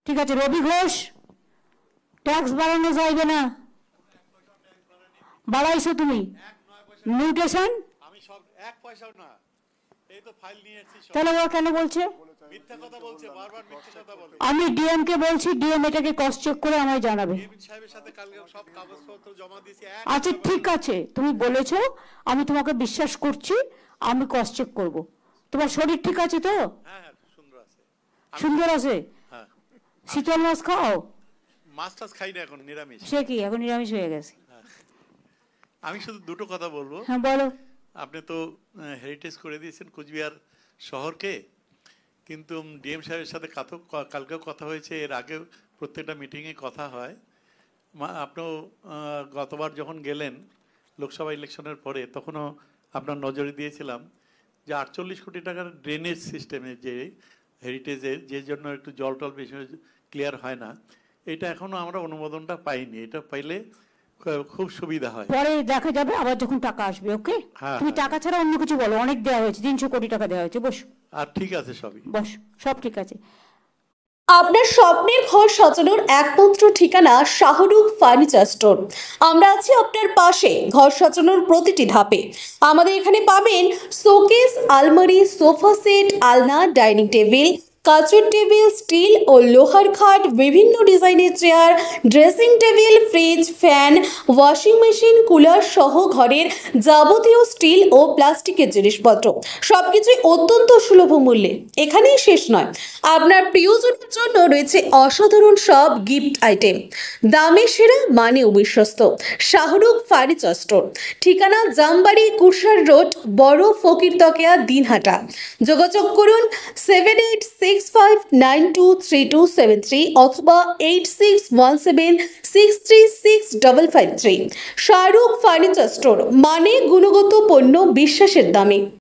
ঠিক আছে। রবি ঘোষ, ট্যাক্স বাড়ানো যাইবে না, বাড়াইছো তুমি। মিউটেশন আমি সব এক পয়সাও না, এই তো ফাইল নিয়ে এসেছি সব। তাহলে ও কেন বলছে মিথ্যা কথা বলছে, বারবার মিথ্যা কথা বলে। আমি ডিএম কে বলছি, ডিএম এটাকে ক্রস চেক করে আমায় জানাবে। ডিএম সাহেবের সাথে কালকে সব কাগজপত্র জমা দিয়েছি। আচ্ছা ঠিক আছে, তুমি বলেছো, আমি তোমাকে বিশ্বাস করছি, আমি ক্রস চেক করব। তোমার শরীর ঠিক আছে তো? হ্যাঁ হ্যাঁ, সুন্দর আছে। সুন্দর আছে। হ্যাঁ, শীতল মাছ খাও? মাছ টাছ খাই না এখন, নিরামিষ। সে কি এখন নিরামিষ হয়ে গেছে? আমি শুধু দুটো কথা বলবো। হ্যাঁ বলো। আপনি তো হেরিটেজ করে দিয়েছেন কোচবিহার শহরকে, কিন্তু ডিএম সাহেবের সাথে কালকেও কথা হয়েছে, এর আগেও প্রত্যেকটা মিটিংয়ে কথা হয়। আপনিও গতবার যখন গেলেন লোকসভা ইলেকশনের পরে, তখনও আপনার নজরে দিয়েছিলাম যে 48 কোটি টাকার ড্রেনেজ সিস্টেমে যে হেরিটেজের, যে জন্য একটু জল টল বেশি ক্লিয়ার হয় না, এটা এখনও আমরা অনুমোদনটা পাইনি। এটা পাইলে খুব সুবিধা হয়। পরে দেখা যাবে আবার যখন টাকা আসবে। ওকে, তুমি টাকা ছাড়া অন্য কিছু বলো। অনেক দেওয়া হয়েছে, 300 কোটি টাকা দেওয়া হয়েছে। বস। আর ঠিক আছে, সবই বস, সব ঠিক আছে। আপনার স্বপ্নের ঘর সাজানোর একমাত্র ঠিকানা শাহরুখ ফার্নিচার স্টোর। আমরা আছি আপনার পাশে ঘর সাজানোর প্রতিটি ধাপে। আমাদের এখানে পাবেন শোকেস, আলমারি, সোফা সেট, আলনা, ডাইনিং টেবিল, কাচের টেবিল, স্টিল ও লোহার খাট, বিভিন্ন ডিজাইনের chair, dressing table, fridge, fan, washing machine, cooler সহ ঘরের যাবতীয় স্টিল ও প্লাস্টিকের জিনিসপত্র, সবকিছুই অত্যন্ত সুলভ মূল্যে। এখানেই শেষ নয়, আপনার প্রিয়জনের জন্য রয়েছে অসাধারণ সব গিফট আইটেম। দামে সেরা, মানে অবিশ্বস্ত। শাহরুখ ফার্নিচার স্টোর, ঠিকানা জামবাড়ি, কুরসার রোড, বড় ফকিরতকিয়া, দিনহাটা। যোগাযোগ করুন 7865923273 অথবা 8617636553। শাহরুখ ফার্নিচার স্টোর, মানে গুণগত পণ্য বিশ্বাসের দামে।